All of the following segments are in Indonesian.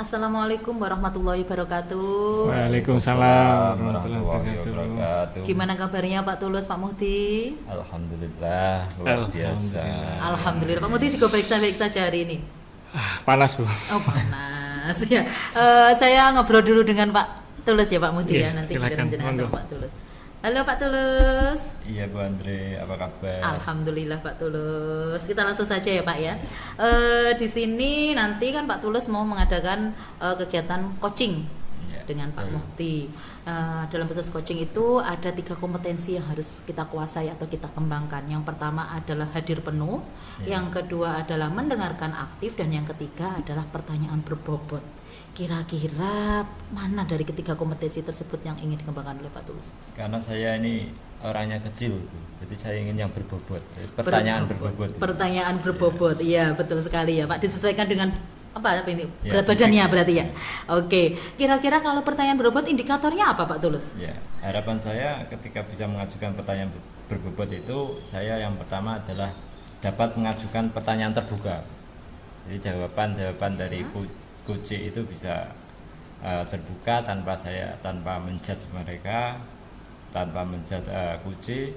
Assalamualaikum warahmatullahi wabarakatuh. Waalaikumsalam warahmatullahi wabarakatuh. Gimana kabarnya Pak Tulus, Pak Muhdi? Alhamdulillah, luar biasa. Alhamdulillah. Pak Muhdi juga baik saja hari ini. Panas, Bu. Oh, panas ya. Saya ngobrol dulu dengan Pak Tulus ya, Pak Muhdi ya. Nanti kita jenengan sama Pak Tulus. Halo Pak Tulus. Iya Bu Andre, apa kabar? Alhamdulillah Pak Tulus. Kita langsung saja ya Pak ya. Di sini nanti kan Pak Tulus mau mengadakan kegiatan coaching dengan Pak Muhdi. Dalam proses coaching itu ada 3 kompetensi yang harus kita kuasai atau kita kembangkan. Yang pertama adalah hadir penuh, yang kedua adalah mendengarkan aktif, dan yang ketiga adalah pertanyaan berbobot. Kira-kira mana dari ketiga kompetensi tersebut yang ingin dikembangkan oleh Pak Tulus? Karena saya ini orangnya kecil, jadi saya ingin yang berbobot. Pertanyaan berbobot. Pertanyaan berbobot, iya betul sekali ya Pak. Disesuaikan dengan apa ini ya, berat badannya berarti ya. Oke, kira-kira kalau pertanyaan berbobot indikatornya apa Pak Tulus? Ya, harapan saya ketika bisa mengajukan pertanyaan berbobot itu, saya yang pertama adalah dapat mengajukan pertanyaan terbuka. Jadi jawaban dari coach itu bisa terbuka tanpa menjudge mereka, tanpa menjudge coach.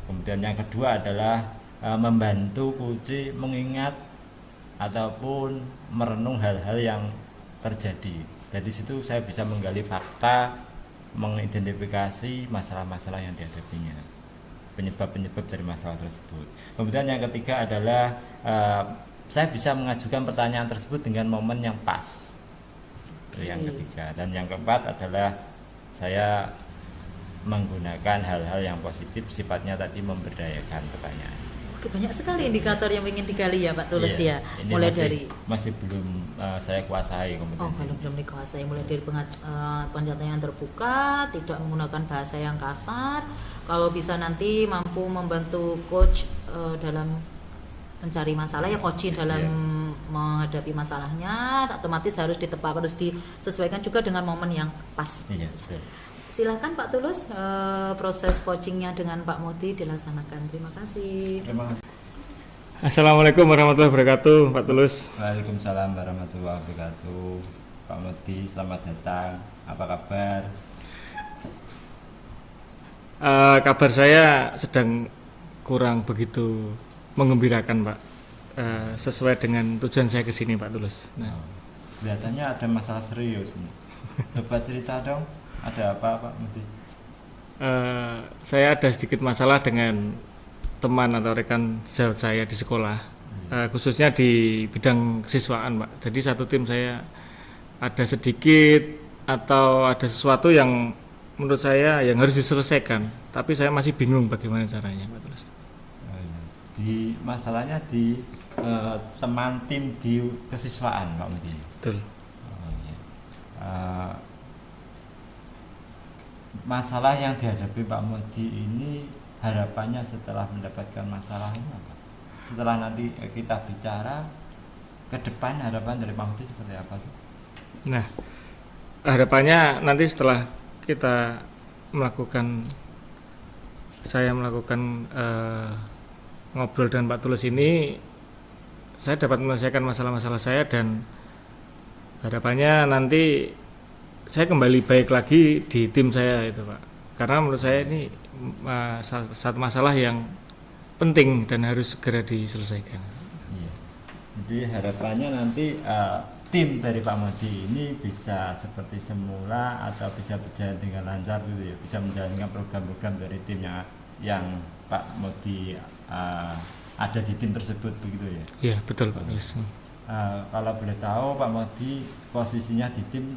Kemudian yang kedua adalah membantu coach mengingat ataupun merenung hal-hal yang terjadi. Dari situ saya bisa menggali fakta, mengidentifikasi masalah-masalah yang dihadapinya, penyebab-penyebab dari masalah tersebut. Kemudian yang ketiga adalah saya bisa mengajukan pertanyaan tersebut dengan momen yang pas. Itu yang ketiga. Dan yang keempat adalah saya menggunakan hal-hal yang positif, sifatnya tadi memberdayakan pertanyaan. Oke, banyak sekali indikator yang ingin digali ya Pak Tulus ya. Mulai dari masih belum saya kuasai kompetensi. Oh, kalau belum dikuasai, mulai dari pertanyaan terbuka, tidak menggunakan bahasa yang kasar. Kalau bisa nanti mampu membantu coach dalam mencari masalah ya, coaching dalam menghadapi masalahnya, otomatis harus ditepakkan, harus disesuaikan juga dengan momen yang pas. Iya, betul. Silakan Pak Tulus, proses coachingnya dengan Pak Muhdi dilaksanakan. Terima kasih. Terima kasih. Assalamualaikum warahmatullahi wabarakatuh, Pak Tulus. Waalaikumsalam warahmatullahi wabarakatuh. Pak Muhdi, selamat datang. Apa kabar? Kabar saya sedang kurang begitu mengembirakan, Pak. Sesuai dengan tujuan saya ke sini, Pak Tulus. Kelihatannya ada masalah serius nih. Coba cerita dong. Ada apa Pak Muhdi? Saya ada sedikit masalah dengan teman atau rekan sejawat saya di sekolah, khususnya di bidang kesiswaan, Pak. Jadi satu tim saya ada sedikit atau ada sesuatu yang menurut saya yang harus diselesaikan, tapi saya masih bingung bagaimana caranya, Pak Tulus. Masalahnya di teman tim di kesiswaan, Pak Muhdi. Betul. Masalah yang dihadapi Pak Muhdi ini harapannya setelah mendapatkan masalahnya apa? Setelah nanti kita bicara ke depan, harapan dari Pak Muhdi seperti apa sih? Nah, harapannya nanti setelah kita saya melakukan ngobrol dengan Pak Tulus ini, saya dapat menyelesaikan masalah-masalah saya, dan harapannya nanti saya kembali baik lagi di tim saya itu, Pak. Karena menurut saya ini satu masalah yang penting dan harus segera diselesaikan. Iya. Jadi harapannya nanti tim dari Pak Muhdi ini bisa seperti semula atau bisa berjalan dengan lancar gitu ya, bisa menjalankan program-program dari tim yang Pak Muhdi ada di tim tersebut begitu ya. Iya, betul Pak Tulus. Kalau boleh tahu Pak Muhdi posisinya di tim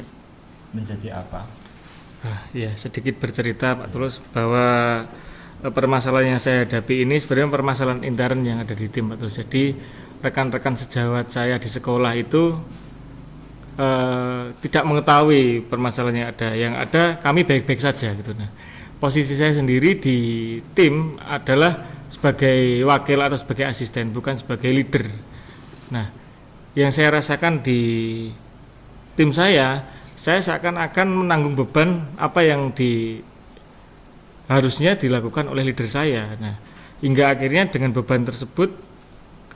menjadi apa? Ya, sedikit bercerita Pak Tulus bahwa permasalahan yang saya hadapi ini sebenarnya permasalahan intern yang ada di tim, Pak Tulus. Jadi rekan-rekan sejawat saya di sekolah itu tidak mengetahui permasalahan yang ada. Yang ada kami baik-baik saja gitu. Nah, posisi saya sendiri di tim adalah sebagai wakil atau sebagai asisten, bukan sebagai leader. Nah, yang saya rasakan di tim saya seakan-akan menanggung beban apa yang harusnya dilakukan oleh leader saya. Nah, hingga akhirnya dengan beban tersebut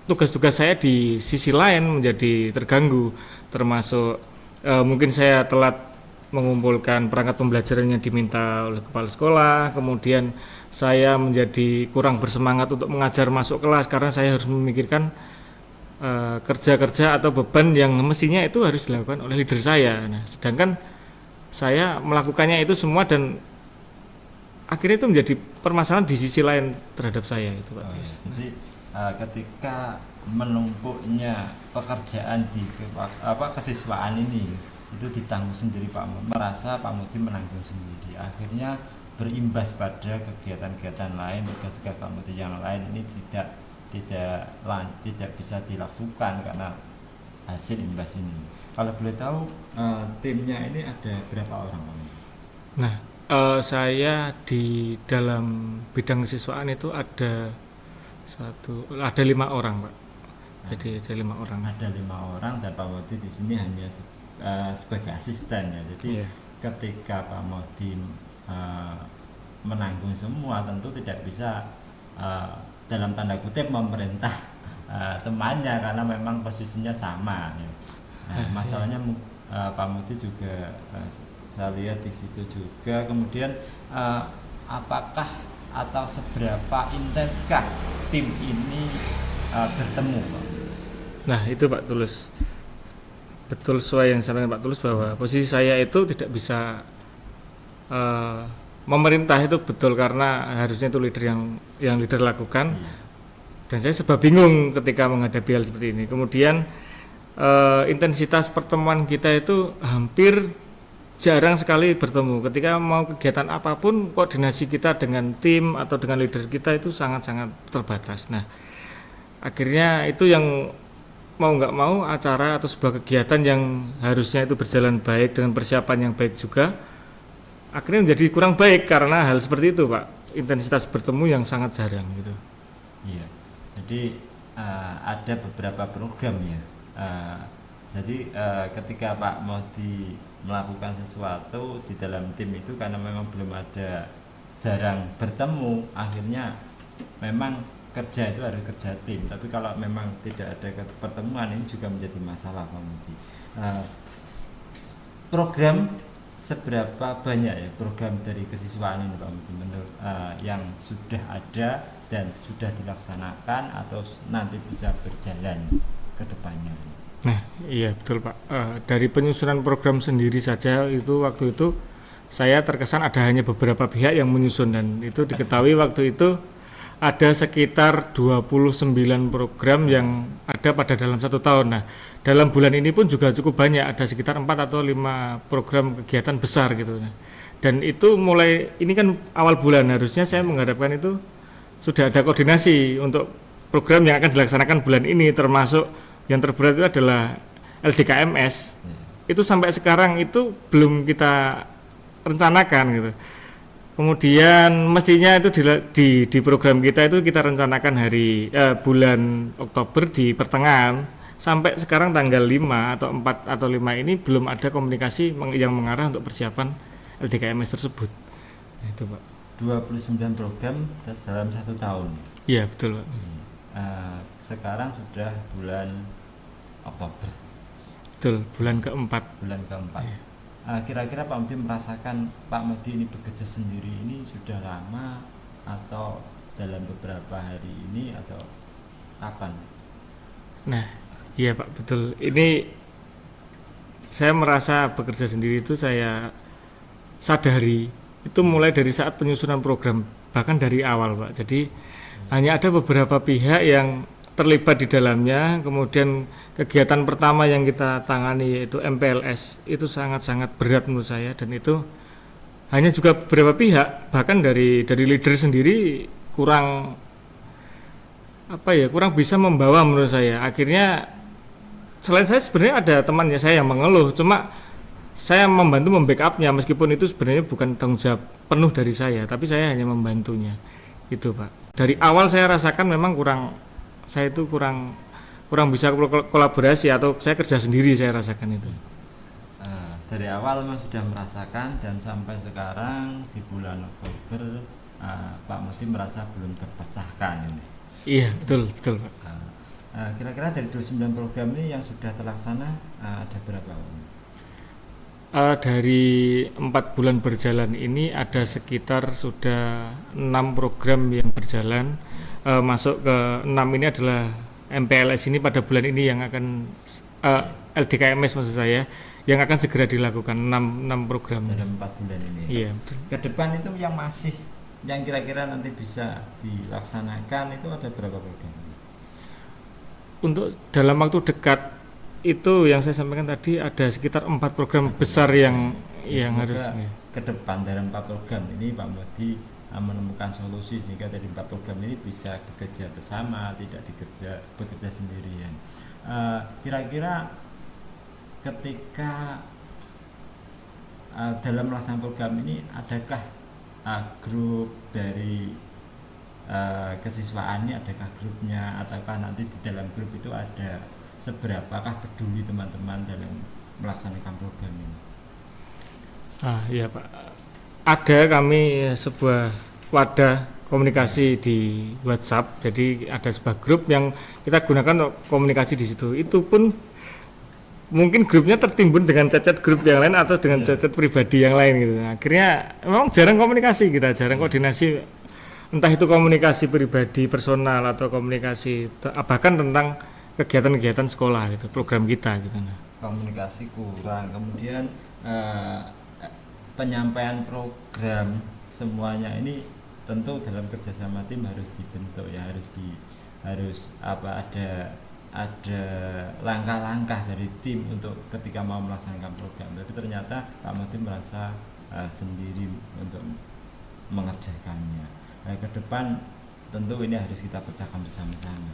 tugas-tugas saya di sisi lain menjadi terganggu, termasuk mungkin saya telat mengumpulkan perangkat pembelajaran yang diminta oleh kepala sekolah, kemudian saya menjadi kurang bersemangat untuk mengajar masuk kelas karena saya harus memikirkan kerja-kerja atau beban yang mestinya itu harus dilakukan oleh leader saya. Nah, sedangkan saya melakukannya itu semua dan akhirnya itu menjadi permasalahan di sisi lain terhadap saya itu, Pak. Jadi ketika menumpuknya pekerjaan di kesiswaan ini itu ditanggung sendiri Pak Mudi, merasa Pak Mudi menanggung sendiri, akhirnya berimbas pada kegiatan-kegiatan lain, tugas-tugas Pak Mudi yang lain ini tidak bisa dilakukan karena hasil imbas ini. Kalau boleh tahu timnya ini ada berapa orang Pak Mudi? Nah, saya di dalam bidang kesiswaan itu ada 5 orang, Pak. Jadi ada 5 orang. Ada 5 orang dan Pak Mudi di sini hanya sebagai asisten ya. Jadi ketika Pak Mudi menanggung semua, tentu tidak bisa dalam tanda kutip memerintah temannya karena memang posisinya sama. Ya. Nah, masalahnya Pak Mudi juga saya lihat di situ juga. Kemudian apakah atau seberapa intenskah tim ini bertemu, Pak? Nah, itu Pak Tulus. Betul sesuai yang disampaikan Pak Tulus bahwa posisi saya itu tidak bisa memerintah, itu betul karena harusnya itu leader yang leader lakukan. Dan saya serba bingung ketika menghadapi hal seperti ini. Kemudian intensitas pertemuan kita itu hampir jarang sekali bertemu. Ketika mau kegiatan apapun, koordinasi kita dengan tim atau dengan leader kita itu sangat-sangat terbatas. Nah, akhirnya itu yang mau nggak mau acara atau sebuah kegiatan yang harusnya itu berjalan baik dengan persiapan yang baik juga akhirnya menjadi kurang baik karena hal seperti itu, Pak. Intensitas bertemu yang sangat jarang gitu. Iya. Jadi ada beberapa program ya. Jadi ketika Pak Mudi melakukan sesuatu di dalam tim itu karena memang belum ada, jarang bertemu, akhirnya memang kerja itu harus kerja tim. Tapi kalau memang tidak ada pertemuan ini juga menjadi masalah Pak Mudi. Program seberapa banyak ya program dari kesiswaan ini Pak Mudi menurut yang sudah ada dan sudah dilaksanakan atau nanti bisa berjalan ke depannya? Nah, iya betul Pak. Dari penyusunan program sendiri saja itu waktu itu saya terkesan ada hanya beberapa pihak yang menyusun dan itu diketahui waktu itu ada sekitar 29 program yang ada pada dalam 1 tahun. Nah, dalam bulan ini pun juga cukup banyak, ada sekitar 4 atau 5 program kegiatan besar gitu. Dan itu mulai, ini kan awal bulan, harusnya saya mengharapkan itu sudah ada koordinasi untuk program yang akan dilaksanakan bulan ini, termasuk yang terberat itu adalah LDKMS. Itu sampai sekarang itu belum kita rencanakan gitu. Kemudian mestinya itu di program kita itu kita rencanakan bulan Oktober di pertengahan, sampai sekarang tanggal 5 atau 4 atau 5 ini belum ada komunikasi yang mengarah untuk persiapan LDKMS tersebut. Nah, itu Pak. 29 program dalam 1 tahun. Iya betul Pak. Sekarang sudah bulan Oktober. Betul, bulan keempat. Bulan keempat. Iya. Kira-kira Pak Mudi merasakan Pak Mudi ini bekerja sendiri ini sudah lama atau dalam beberapa hari ini atau kapan? Nah, iya Pak, betul. Ini saya merasa bekerja sendiri itu saya sadari itu mulai dari saat penyusunan program, bahkan dari awal Pak. Jadi hanya ada beberapa pihak yang terlibat di dalamnya. Kemudian kegiatan pertama yang kita tangani yaitu MPLS itu sangat-sangat berat menurut saya, dan itu hanya juga beberapa pihak, bahkan dari leader sendiri kurang bisa membawa menurut saya. Akhirnya selain saya sebenarnya ada temannya saya yang mengeluh, cuma saya membantu membackupnya meskipun itu sebenarnya bukan tanggung jawab penuh dari saya, tapi saya hanya membantunya itu Pak. Dari awal saya rasakan memang kurang bisa kolaborasi atau saya kerja sendiri, saya rasakan itu. Dari awal memang sudah merasakan dan sampai sekarang di bulan Oktober Pak Mudi merasa belum terpecahkan ini. Iya betul Pak. Kira-kira dari 29 program ini yang sudah terlaksana ada berapa? Dari 4 bulan berjalan ini ada sekitar sudah 6 program yang berjalan. Masuk ke 6 ini adalah MPLS ini pada bulan ini yang akan LDKMS maksud saya yang akan segera dilakukan 6 program dalam 4 bulan ini. Iya, betul. Ke depan itu yang kira-kira nanti bisa dilaksanakan itu ada berapa program? Untuk dalam waktu dekat itu yang saya sampaikan tadi ada sekitar 4 program besar yang harus ke depan dalam 4 program ini Pak Modi menemukan solusi sehingga dari 4 program ini bisa bekerja bersama, tidak bekerja sendirian. Kira-kira ketika dalam melaksanakan program ini adakah grup dari kesiswaannya, adakah grupnya, ataukah nanti di dalam grup itu ada seberapakah peduli teman-teman dalam melaksanakan program ini? Iya Pak, ada kami sebuah wadah komunikasi di WhatsApp, jadi ada sebuah grup yang kita gunakan untuk komunikasi di situ. Itu pun mungkin grupnya tertimbun dengan cacat grup yang lain atau dengan cacat pribadi yang lain gitu. Akhirnya memang jarang komunikasi, kita jarang koordinasi, entah itu komunikasi pribadi personal atau komunikasi bahkan tentang kegiatan-kegiatan sekolah gitu, program kita gitu. Komunikasi kurang, kemudian penyampaian program semuanya ini tentu dalam kerjasama tim harus dibentuk ya, ada langkah-langkah dari tim untuk ketika mau melaksanakan program. Tapi ternyata Pak Modi merasa sendiri untuk mengerjakannya. Ke depan tentu ini harus kita pecahkan bersama-sama.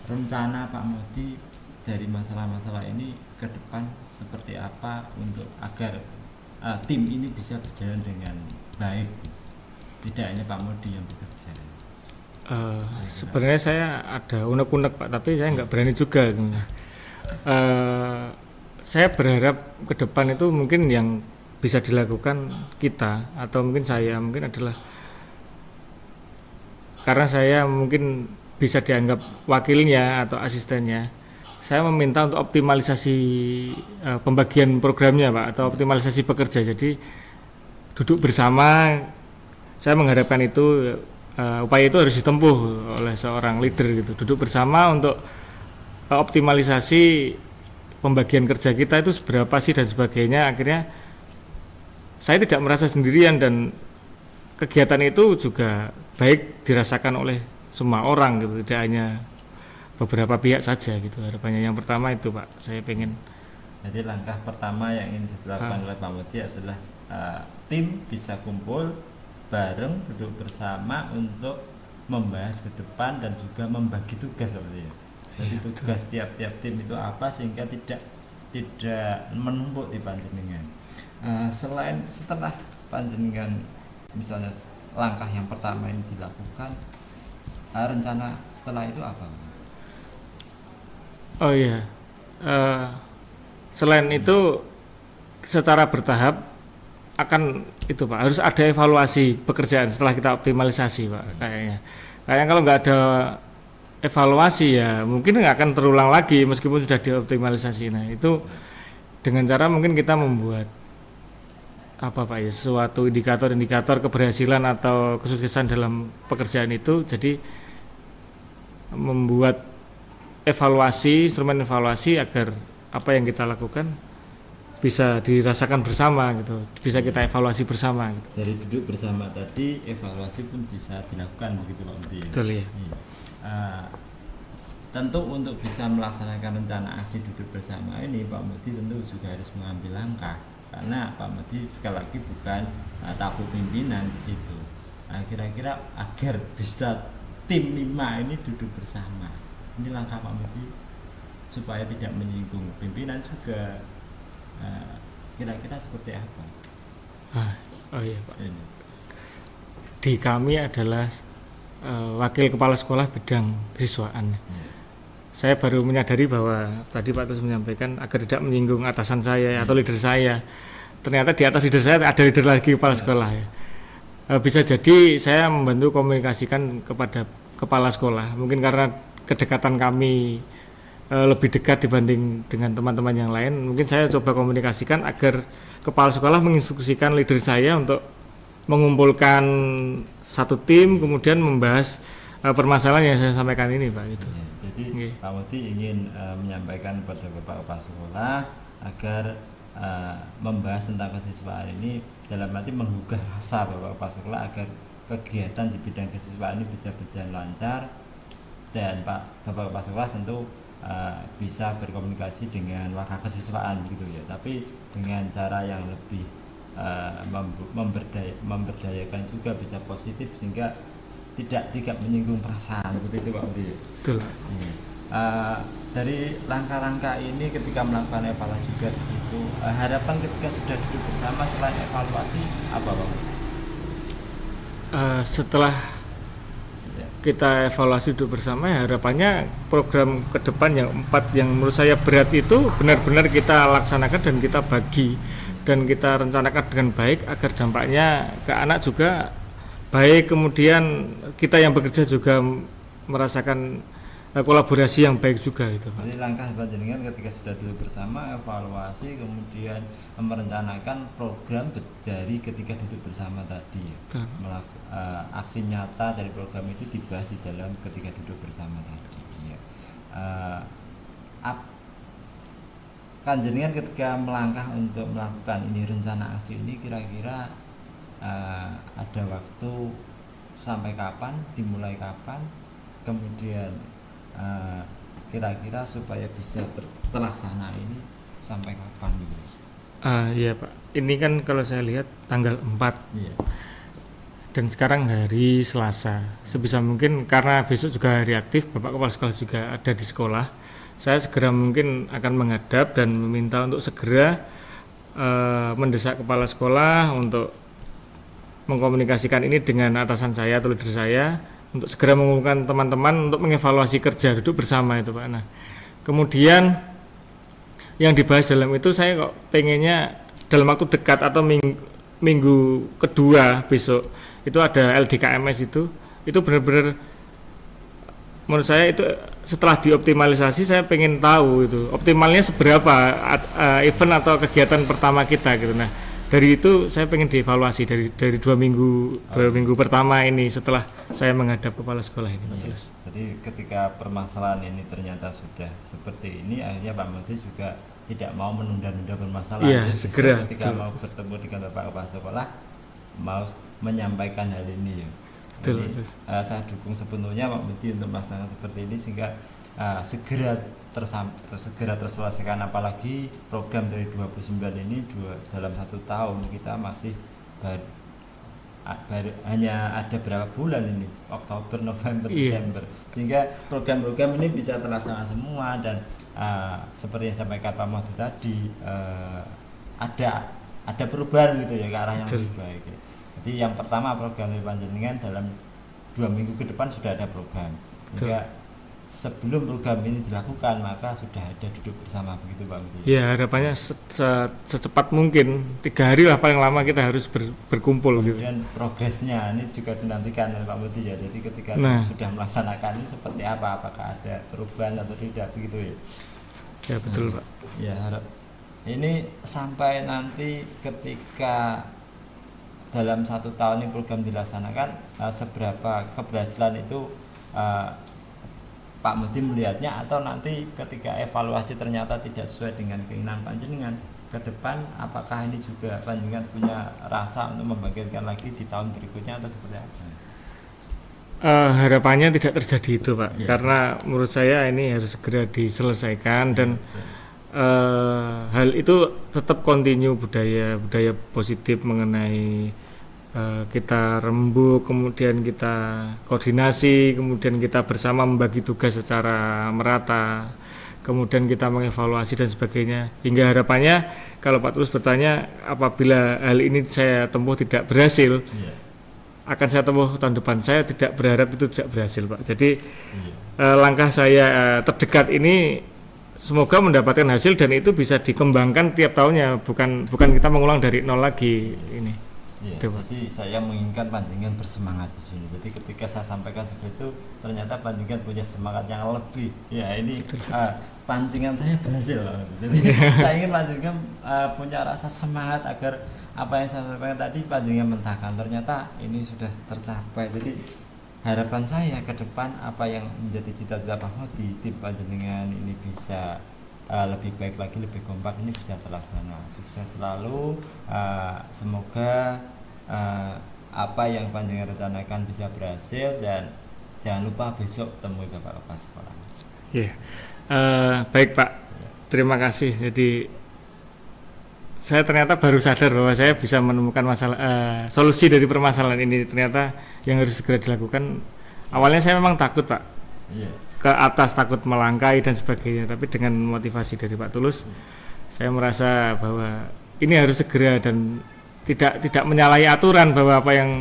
Rencana Pak Modi dari masalah-masalah ini ke depan seperti apa untuk agar tim ini bisa berjalan dengan baik, tidak hanya Pak Modi yang bekerja. Sebenarnya saya ada unek-unek Pak, tapi saya nggak berani juga. Saya berharap ke depan itu mungkin yang bisa dilakukan kita atau mungkin saya mungkin adalah karena saya mungkin bisa dianggap wakilnya atau asistennya, saya meminta untuk optimalisasi pembagian programnya Pak, atau optimalisasi pekerja. Jadi duduk bersama, saya mengharapkan itu upaya itu harus ditempuh oleh seorang leader gitu, duduk bersama untuk optimalisasi pembagian kerja kita itu seberapa sih dan sebagainya. Akhirnya saya tidak merasa sendirian dan kegiatan itu juga baik dirasakan oleh semua orang gitu, tidak hanya beberapa pihak saja gitu. Harapannya yang pertama itu Pak, saya pengen. Jadi langkah pertama yang ingin dilakukan oleh Pak Modi adalah tim bisa kumpul bareng, duduk bersama untuk membahas ke depan dan juga membagi tugas seperti itu. Jadi tugas tiap-tiap tim itu apa sehingga tidak menumpuk di panjenengan. Setelah panjenengan misalnya langkah yang pertama ini dilakukan, rencana setelah itu apa? Oh iya, selain itu secara bertahap akan itu Pak, harus ada evaluasi pekerjaan setelah kita optimalisasi Pak. Kayaknya kalau nggak ada evaluasi ya mungkin nggak akan terulang lagi meskipun sudah dioptimalisasi. Nah itu dengan cara mungkin kita membuat apa Pak ya, suatu indikator keberhasilan atau kesuksesan dalam pekerjaan itu, jadi membuat evaluasi, instrumen evaluasi agar apa yang kita lakukan bisa dirasakan bersama gitu, bisa kita evaluasi bersama gitu. Dari duduk bersama tadi evaluasi pun bisa dilakukan begitu Pak Modi. Betul ya. Tentu untuk bisa melaksanakan rencana aksi duduk bersama ini Pak Modi tentu juga harus mengambil langkah, karena Pak Modi sekali lagi bukan tabu pimpinan di situ. Kira-kira agar bisa tim 5 ini duduk bersama, ini langkah Pak Modi supaya tidak menyinggung pimpinan juga. Kira-kira seperti apa? Oh iya Pak. Di kami adalah wakil kepala sekolah bidang kesiswaan. Saya baru menyadari bahwa tadi Pak Tus menyampaikan agar tidak menyinggung atasan saya atau leader saya. Ternyata di atas leader saya ada leader lagi kepala sekolah ya. Bisa jadi saya membantu komunikasikan kepada kepala sekolah. Mungkin karena kedekatan kami lebih dekat dibanding dengan teman-teman yang lain, mungkin saya coba komunikasikan agar kepala sekolah menginstruksikan leader saya untuk mengumpulkan satu tim kemudian membahas permasalahan yang saya sampaikan ini Pak gitu. Ya, jadi Pak Muti ingin menyampaikan kepada Bapak Kepala Sekolah agar membahas tentang kesiswaan ini dalam arti menggugah rasa Bapak Kepala Sekolah agar kegiatan di bidang kesiswaan ini bisa berjalan lancar, dan Bapak Kepala Sekolah tentu bisa berkomunikasi dengan wakil kesiswaan gitu ya, tapi dengan cara yang lebih memberdayakan juga, bisa positif sehingga tidak menyinggung perasaan seperti itu Pak Budi. Betul. Dari langkah-langkah ini ketika melakukan evaluasi juga di situ, harapan ketika sudah duduk bersama selain evaluasi apa Pak? Setelah kita evaluasi duduk bersama, ya harapannya program ke depan yang 4 yang menurut saya berat itu benar-benar kita laksanakan dan kita bagi dan kita rencanakan dengan baik agar dampaknya ke anak juga baik, kemudian kita yang bekerja juga merasakan kolaborasi yang baik juga itu. Jadi langkah panjenengan ketika sudah duduk bersama, evaluasi, kemudian merencanakan program dari ketika duduk bersama tadi. Aksi nyata dari program itu dibahas di dalam ketika duduk bersama tadi. Ya. Panjenengan ketika melangkah untuk melakukan ini rencana aksi ini kira-kira ada waktu sampai kapan, dimulai kapan, kemudian kira-kira supaya bisa terlaksana ini sampai kapan gitu? Iya Pak, ini kan kalau saya lihat tanggal 4 iya. Dan sekarang hari Selasa, sebisa mungkin karena besok juga hari aktif, Bapak Kepala Sekolah juga ada di sekolah, saya segera mungkin akan menghadap dan meminta untuk segera mendesak Kepala Sekolah untuk mengkomunikasikan ini dengan atasan saya atau leader saya untuk segera mengumpulkan teman-teman untuk mengevaluasi kerja duduk bersama itu Pak. Nah, kemudian yang dibahas dalam itu saya kok pengennya dalam waktu dekat atau minggu kedua besok itu ada LDKMS itu benar-benar menurut saya itu setelah dioptimalisasi saya pengen tahu itu optimalnya seberapa event atau kegiatan pertama kita gitu. Nah, dari itu saya pengen dievaluasi dari 2 minggu pertama ini setelah saya menghadap kepala sekolah ini. Iya. Jadi ketika permasalahan ini ternyata sudah seperti ini, akhirnya Pak Menteri juga tidak mau menunda-nunda permasalahan. Iya, segera. Ketika mau bertemu dengan Bapak Kepala Sekolah, mau menyampaikan hal ini. Betul. Jadi, saya dukung sepenuhnya Pak Menteri untuk melaksanakan seperti ini sehingga segera terselesaikan, apalagi program dari 29 ini dalam 1 tahun kita masih hanya ada berapa bulan ini, Oktober, November, Desember, sehingga program-program ini bisa terlaksana semua dan seperti yang sampaikan Pak Mahdi tadi ada perubahan gitu ya ke arah yang lebih baik. Jadi yang pertama program dari panjenengan dalam 2 minggu ke depan sudah ada program. Sehingga sebelum program ini dilakukan maka sudah ada duduk bersama begitu Pak Budi. Ya harapannya secepat mungkin 3 hari lah paling lama kita harus berkumpul. Kemudian gitu. Progresnya ini juga dinantikan oleh Pak Budi ya. Jadi ketika sudah melaksanakan ini seperti apa, apakah ada perubahan atau tidak begitu ya. Ya betul Pak. Ya harap ini sampai nanti ketika dalam 1 tahun ini program dilaksanakan seberapa keberhasilan itu Pak Mudi melihatnya, atau nanti ketika evaluasi ternyata tidak sesuai dengan keinginan panjenengan ke depan, apakah ini juga panjenengan punya rasa untuk membangkitkan lagi di tahun berikutnya atau seperti apa? Harapannya tidak terjadi itu Pak, karena menurut saya ini harus segera diselesaikan dan hal itu tetap kontinu budaya positif mengenai kita rembuk, kemudian kita koordinasi, kemudian kita bersama membagi tugas secara merata, kemudian kita mengevaluasi dan sebagainya. Hingga harapannya kalau Pak Tulus bertanya apabila hal ini saya tempuh tidak berhasil, akan saya tempuh tahun depan. Saya tidak berharap itu tidak berhasil Pak. Jadi langkah saya terdekat ini semoga mendapatkan hasil dan itu bisa dikembangkan tiap tahunnya, bukan kita mengulang dari nol lagi ini. Iya, Itu, Pak. jadi saya menginginkan panjenengan bersemangat di sini. Jadi ketika saya sampaikan seperti itu, ternyata panjenengan punya semangat yang lebih. Ya ini pancingan saya berhasil. Jadi saya ingin panjenengan punya rasa semangat agar apa yang saya sampaikan tadi panjenengan mentahkan. Ternyata ini sudah tercapai. Jadi harapan saya ke depan apa yang menjadi cita-cita Pak Modi, tim panjenengan ini bisa lebih baik lagi, lebih kompak, ini bisa terlaksana. Sukses selalu, semoga apa yang panjenengan rencanakan bisa berhasil, dan jangan lupa besok temui Bapak Kepala Sekolah. Ya, baik Pak, terima kasih. Jadi saya ternyata baru sadar bahwa saya bisa menemukan solusi dari permasalahan ini. Ternyata yang harus segera dilakukan. Awalnya saya memang takut Pak, ke atas, takut melangkai dan sebagainya, tapi dengan motivasi dari Pak Tulus, saya merasa bahwa ini harus segera dan tidak menyalahi aturan bahwa apa yang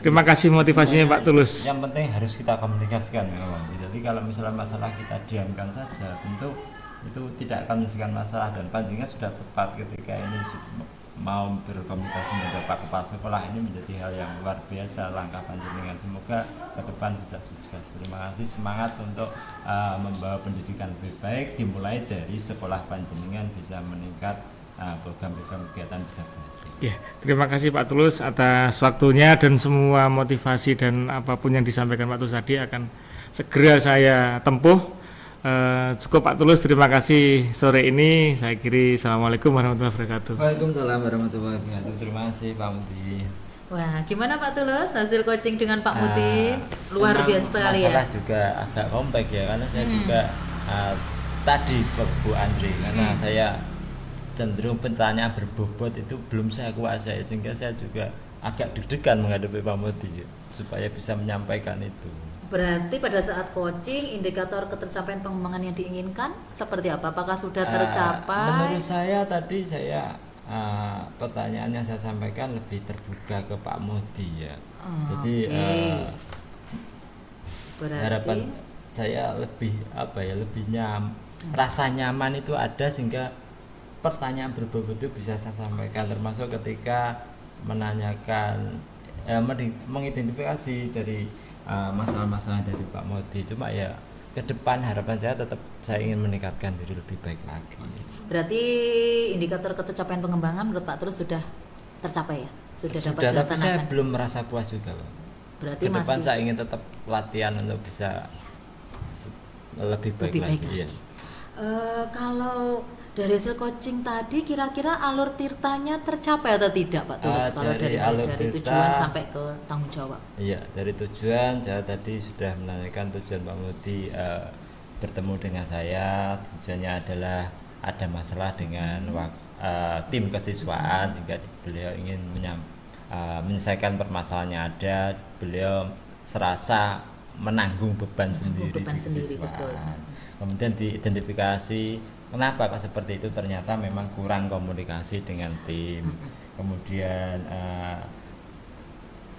terima kasih motivasinya Pak Tulus. Yang penting harus kita komunikasikan memang. Jadi kalau misalnya masalah kita diamkan saja, tentu itu tidak akan menyelesaikan masalah, dan panjenengan sudah tepat ketika ini mau berkomunikasi dengan Pak Kepala Sekolah. Ini menjadi hal yang luar biasa langkah panjenengan. Semoga ke depan bisa sukses. Terima kasih, semangat untuk membawa pendidikan lebih baik, dimulai dari sekolah panjenengan bisa meningkat, program-program kegiatan bisa berhasil. Ya, terima kasih Pak Tulus atas waktunya dan semua motivasi dan apapun yang disampaikan Pak Tulus tadi akan segera saya tempuh. Cukup Pak Tulus, terima kasih sore ini. Saya kiri, assalamualaikum warahmatullahi wabarakatuh. Waalaikumsalam warahmatullahi wabarakatuh. Terima kasih Pak Mudi. Wah, gimana Pak Tulus hasil coaching dengan Pak Mudi? Luar biasa sekali ya. Masalah juga agak kompleks ya, karena saya juga tadi ke Bu Andri, karena saya cenderung pertanyaan berbobot itu belum saya kuasai, sehingga saya juga agak deg-degan menghadapi Pak Mudi supaya bisa menyampaikan itu. Berarti pada saat coaching, indikator ketercapaian pengembangan yang diinginkan seperti apa? Apakah sudah tercapai? Menurut saya tadi pertanyaannya saya sampaikan lebih terbuka ke Pak Modi ya. Jadi harapan saya lebih rasa nyaman itu ada, sehingga pertanyaan berbobot itu bisa saya sampaikan, termasuk ketika menanyakan mengidentifikasi dari masalah-masalah dari Pak Modi. Cuma ya ke depan harapan saya tetap saya ingin meningkatkan diri lebih baik lagi. Berarti indikator ketercapaian pengembangan menurut Pak Tulus sudah tercapai ya? Sudah dapat dilaksanakan? Tapi saya belum merasa puas juga Pak. Berarti ke depan masih saya ingin tetap latihan untuk bisa lebih baik lagi. Ya. Kalau dari hasil coaching tadi, kira-kira alur tirtanya tercapai atau tidak Pak Tulus? Kalau dari tujuan sampai ke tanggung jawab. Iya, dari tujuan saya tadi sudah menanyakan tujuan Pak Mudi bertemu dengan saya. Tujuannya adalah ada masalah dengan tim kesiswaan, sehingga beliau ingin menyelesaikan permasalahannya ada. Beliau serasa menanggung beban sendiri di kesiswaan. Kemudian diidentifikasi kenapa kok seperti itu, ternyata memang kurang komunikasi dengan tim. Kemudian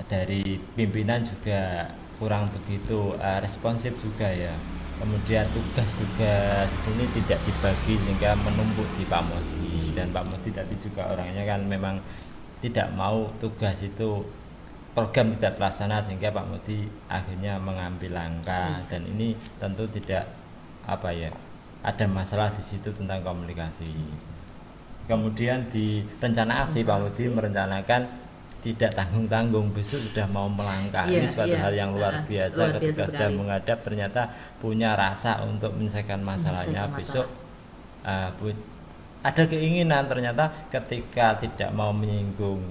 dari pimpinan juga kurang begitu responsif juga ya. Kemudian tugas-tugas ini tidak dibagi sehingga menumpuk di Pak Modi, dan Pak Modi tadi juga orangnya kan memang tidak mau tugas itu program tidak terlaksana, sehingga Pak Modi akhirnya mengambil langkah. Dan ini tentu tidak ada masalah di situ tentang komunikasi. Kemudian di rencana aksi Pak Mudi merencanakan tidak tanggung-tanggung, besok sudah mau melangkah. Ini suatu hal yang luar biasa ketika sudah menghadap, ternyata punya rasa untuk menyelesaikan masalahnya. Besok ada keinginan, ternyata ketika tidak mau menyinggung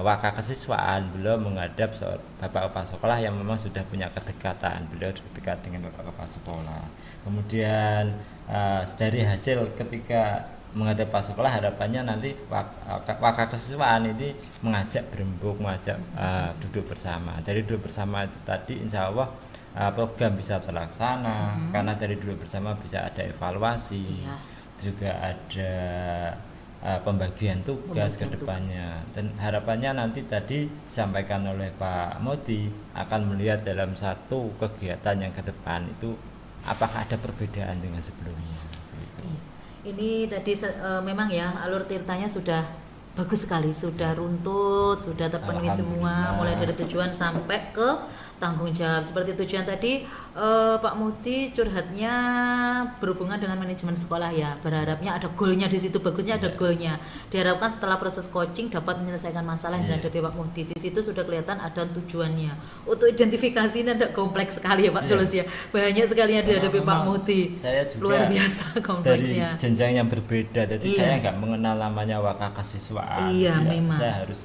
waka kesiswaan, beliau menghadap Bapak Kepala Sekolah yang memang sudah punya kedekatan. Beliau dekat dengan Bapak Kepala Sekolah. Kemudian dari hasil ketika menghadap Pak Sekolah, harapannya nanti waka kesiswaan ini mengajak berembuk, mengajak duduk bersama. Dari duduk bersama itu tadi insya Allah program bisa terlaksana, karena dari duduk bersama bisa ada evaluasi, juga ada pembagian tugas ke depannya. Dan harapannya nanti tadi disampaikan oleh Pak Modi akan melihat dalam satu kegiatan yang ke depan itu apakah ada perbedaan dengan sebelumnya. Ini tadi memang ya alur tirtanya sudah bagus sekali, sudah runtut, sudah terpenuhi semua, Alhamdulillah. mulai dari tujuan sampai ke tanggung jawab. Seperti tujuan tadi, Pak Muhti curhatnya berhubungan dengan manajemen sekolah ya. Berharapnya ada goalnya di situ, bagusnya ada goalnya. Diharapkan setelah proses coaching dapat menyelesaikan masalah yang dihadapi Pak Muhti. Di situ sudah kelihatan ada tujuannya. Untuk identifikasi ini ada kompleks sekali ya Pak Tulus ya. Banyak sekali yang dihadapi Pak Muhti. Saya juga Luar biasa dari kompleksnya. jenjang yang berbeda, jadi Iya. saya nggak mengenal namanya waka kesiswaan. Iya, Ya, memang. saya harus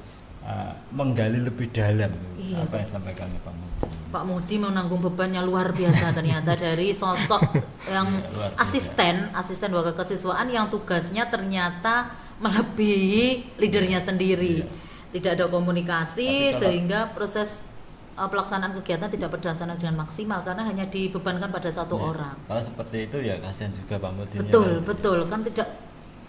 menggali lebih dalam Iya. apa yang disampaikan Pak Muhti. Pak Muhti menanggung bebannya luar biasa ternyata dari sosok yang Luar biasa. asisten waka kesiswaan yang tugasnya ternyata melebihi leadernya sendiri. Tidak ada komunikasi Tapi kalau- sehingga proses pelaksanaan kegiatan tidak berlaksana dengan maksimal karena hanya dibebankan pada satu Ya, orang. Kalau seperti itu ya kasihan juga Pak Muhti. Betul kan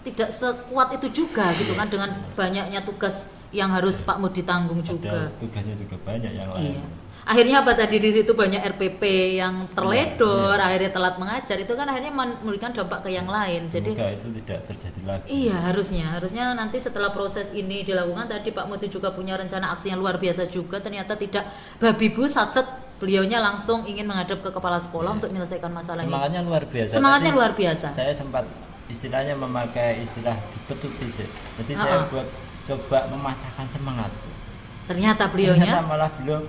tidak sekuat itu juga gitu kan dengan banyaknya tugas yang harus Pak Muhti tanggung juga. Tugasnya juga banyak yang lain. Iya. Akhirnya apa tadi di situ banyak RPP yang terledor, Iya. akhirnya telat mengajar itu kan akhirnya memberikan dampak ke yang lain. Jadi Semoga itu tidak terjadi lagi. iya harusnya nanti setelah proses ini dilakukan tadi Pak Muhti juga punya rencana aksi yang luar biasa juga ternyata tidak babi bu satset beliaunya langsung ingin menghadap ke kepala sekolah untuk menyelesaikan masalah ini. Semangatnya luar biasa. Semangatnya Tadi luar biasa. Saya sempat istilahnya memakai istilah dipecuti sih. Jadi saya buat coba mematahkan semangat. Ternyata Ternyata beliaunya malah beliau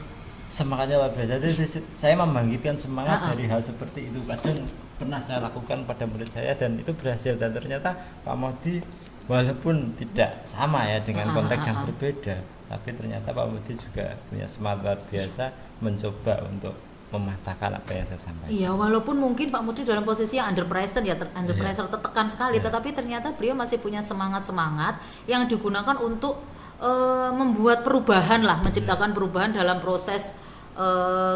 semangatnya luar biasa. Jadi saya membangkitkan semangat dari hal seperti itu. Kadang pernah saya lakukan pada murid saya dan itu berhasil dan ternyata Pak Muhti walaupun tidak sama ya dengan konteks yang berbeda, tapi ternyata Pak Muhti juga punya semangat luar biasa mencoba untuk mematahkan apa yang saya sampaikan. iya walaupun mungkin Pak Muhti dalam posisi yang under pressure ya under pressure tertekan sekali tetapi ternyata beliau masih punya semangat yang digunakan untuk membuat perubahan lah menciptakan perubahan dalam proses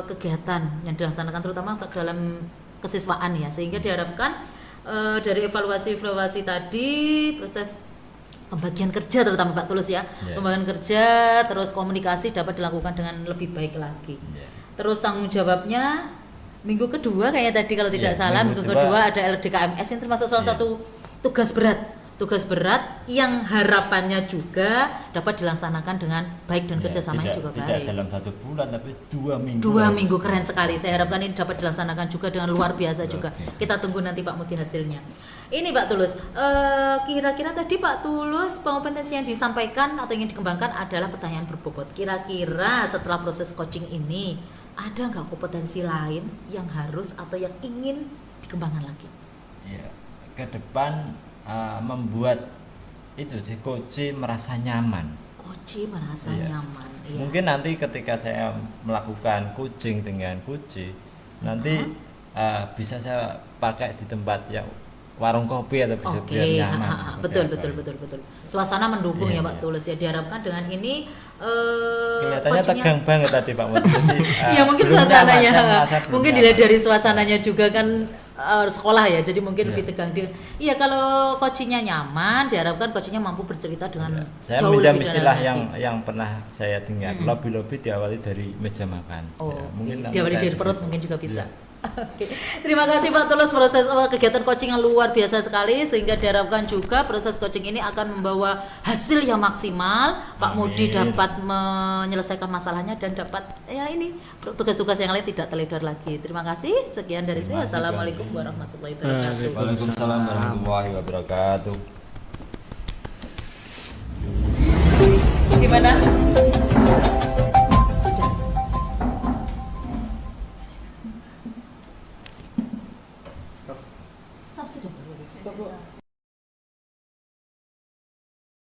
kegiatan yang dilaksanakan terutama dalam kesiswaan ya sehingga diharapkan dari evaluasi tadi proses pembagian kerja terutama Pak Tulus ya pembagian kerja terus komunikasi dapat dilakukan dengan lebih baik lagi. Terus tanggung jawabnya minggu kedua kayaknya tadi kalau tidak salah minggu kedua ada LDKMS yang termasuk salah satu tugas berat yang harapannya juga dapat dilaksanakan dengan baik dan kerjasamanya juga tidak baik. dalam 1 bulan tapi 2 minggu. 2 minggu keren sekali. Saya harapkan ini dapat dilaksanakan juga dengan luar biasa juga. Kita tunggu nanti Pak Muhti hasilnya. Ini Pak Tulus, kira-kira tadi Pak Tulus kompetensi yang disampaikan atau ingin dikembangkan adalah pertanyaan berbobot. Kira-kira setelah proses coaching ini ada nggak kompetensi lain yang harus atau yang ingin dikembangkan lagi? Ya, ke depan membuat itu si coach merasa nyaman. Coach merasa nyaman. Iya. Mungkin nanti ketika saya melakukan coaching dengan coach, nanti bisa saya pakai di tempat yang warung kopi atau bisa Oke, biar nyaman. betul. Seperti apa. Suasana mendukung Iya, ya Pak iya. Tulus ya. Diharapkan dengan ini Kelihatannya coachingnya- tegang banget tadi Pak Muhti. Jadi, ya mungkin belum nyaman, suasananya saya merasa belum mungkin nyaman. dilihat dari suasananya juga kan sekolah ya jadi mungkin Iya. lebih tegang iya kalau coachingnya nyaman diharapkan coachingnya mampu bercerita dengan Saya jauh minjam lebih istilah dalam hati. yang pernah saya dengar, lobby-lobby diawali dari meja makan. Oh, Ya, mungkin nanti diawali saya dari di perut situ. mungkin juga bisa. Iya. Oke. Terima kasih Pak Tulus proses kegiatan coaching yang luar biasa sekali sehingga diharapkan juga proses coaching ini akan membawa hasil yang maksimal. Pak Muhti Amin. dapat menyelesaikan masalahnya dan dapat ya ini tugas-tugas yang lain tidak teledor lagi. Terima kasih. Sekian dari Terima saya. kasih, Assalamualaikum Bang. warahmatullahi wabarakatuh. Waalaikumsalam warahmatullahi wabarakatuh. Gimana? Sudah. Stop sudah.